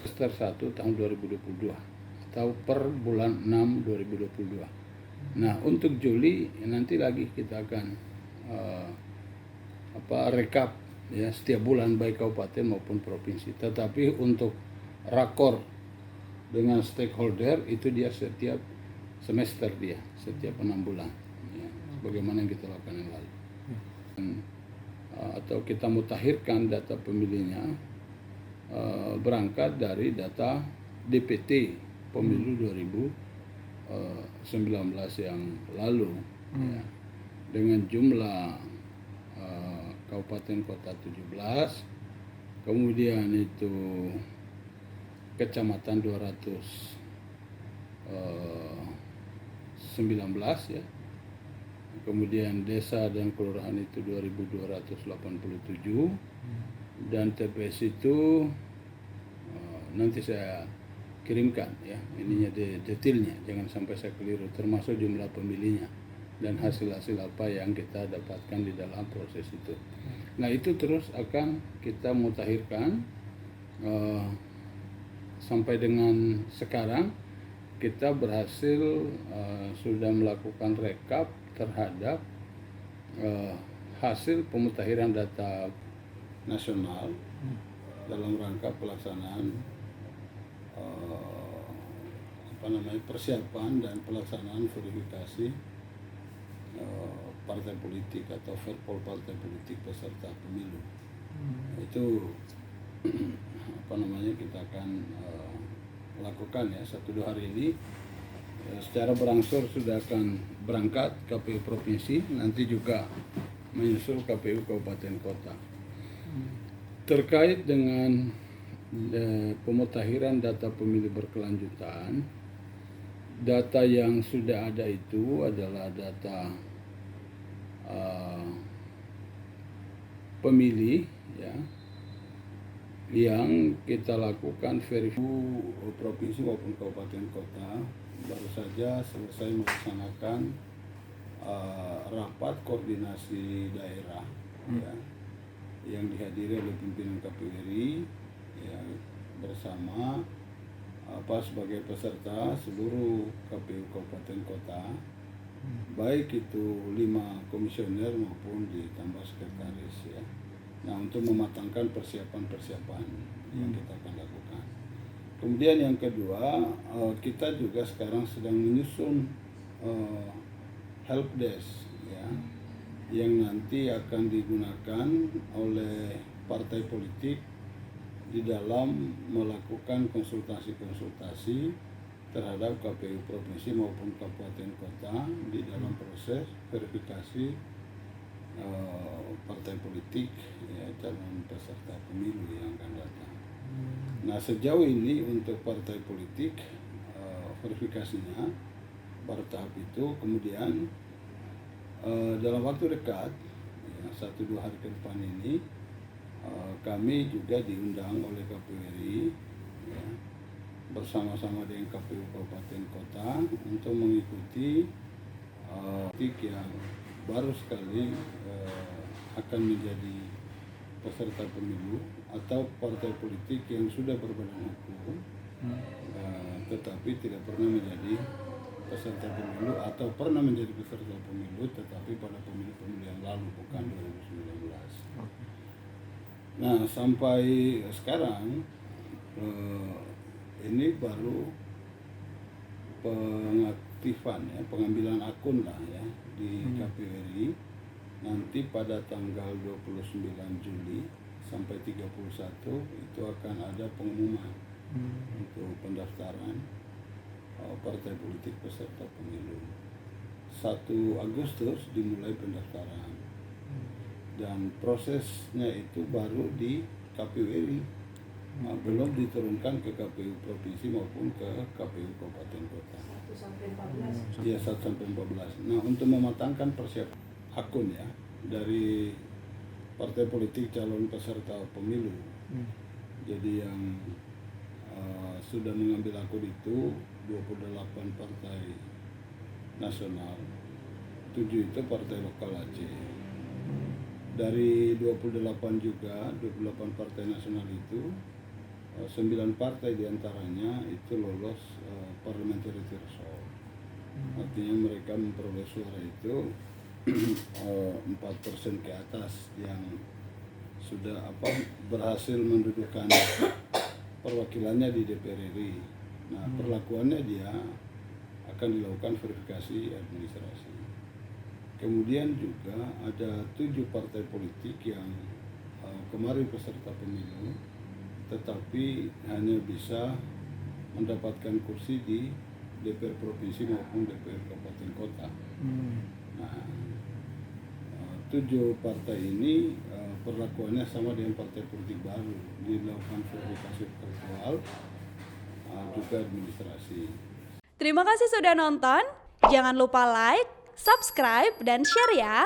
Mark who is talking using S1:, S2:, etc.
S1: semester 1 tahun 2022 atau per bulan 6 2022. Nah, untuk Juli nanti lagi kita akan rekap ya setiap bulan baik kabupaten maupun provinsi. Tetapi untuk rakor dengan stakeholder itu dia setiap semester, dia setiap 6 bulan ya, bagaimana yang kita lakukan yang lalu. Atau kita mutakhirkan data pemilihnya berangkat dari data DPT pemilu 2019 yang lalu ya, dengan jumlah kabupaten kota 17, kemudian itu kecamatan 219 ya, kemudian desa dan kelurahan itu 2287, dan TPS itu nanti saya kirimkan ya ininya detailnya, jangan sampai saya keliru, termasuk jumlah pemilihnya dan hasil-hasil apa yang kita dapatkan di dalam proses itu. Nah, itu terus akan kita mutakhirkan sampai dengan sekarang kita berhasil sudah melakukan rekap terhadap hasil pemutakhiran data nasional dalam rangka pelaksanaan persiapan dan pelaksanaan verifikasi partai politik atau verpol partai politik peserta pemilu. Itu kita akan lakukan ya 1-2 hari ini. Secara berangsur sudah akan berangkat KPU provinsi, nanti juga menyusul KPU kabupaten kota. Terkait dengan pemutakhiran data pemilih berkelanjutan, data yang sudah ada itu adalah data pemilih ya, yang kita lakukan verifikasi provinsi maupun kabupaten kota. Baru saja selesai melaksanakan rapat koordinasi daerah ya, yang dihadiri oleh pimpinan KPU RI ya, bersama sebagai peserta seluruh KPU kabupaten kota, baik itu 5 komisioner maupun ditambah sekretaris ya. Nah, untuk mematangkan persiapan-persiapan yang kita akan lakukan. Kemudian yang kedua, kita juga sekarang sedang menyusun helpdesk ya, yang nanti akan digunakan oleh partai politik di dalam melakukan konsultasi-konsultasi terhadap KPU provinsi maupun kabupaten kota di dalam proses verifikasi partai politik ya, calon peserta pemilu yang akan datang. Nah, sejauh ini untuk partai politik verifikasinya pada tahap itu, kemudian dalam waktu dekat ya, 1-2 hari ke depan ini kami juga diundang oleh KPU RI ya, bersama-sama dengan KPU kabupaten kota untuk mengikuti yang baru sekali akan menjadi peserta pemilu atau partai politik yang sudah berbadan hukum tetapi tidak pernah menjadi peserta pemilu atau pernah menjadi peserta pemilu tetapi pada pemilu-pemilu yang lalu, bukan 2019. Nah, sampai sekarang ini baru pengaktifan ya, pengambilan akun lah ya di KPU RI. Nanti pada tanggal 29 Juli sampai 31 itu akan ada pengumuman untuk pendaftaran partai politik peserta pemilu. 1 Agustus dimulai pendaftaran dan prosesnya itu baru di KPU RI, belum diturunkan ke KPU provinsi maupun ke KPU kabupaten kota. 1-14. Iya, 1-14. Nah, untuk mematangkan persiapan akun ya dari partai politik calon peserta pemilu. Jadi yang sudah mengambil akun itu 28 partai nasional, 7 itu partai lokal Aceh. Dari 28 juga, 28 partai nasional itu 9 partai diantaranya itu lolos parliamentary threshold. Artinya mereka memperoleh suara itu 4% ke atas yang sudah berhasil mendudukan perwakilannya di DPR RI. Nah, perlakuannya dia akan dilakukan verifikasi administrasi. Kemudian juga ada 7 partai politik yang kemarin peserta pemilu, tetapi hanya bisa mendapatkan kursi di DPR provinsi maupun DPR kabupaten kota. Nah, 7 partai ini perlakuannya sama dengan partai politik baru, dilakukan verifikasi faktual, juga administrasi.
S2: Terima kasih sudah nonton. Jangan lupa like, subscribe, dan share ya.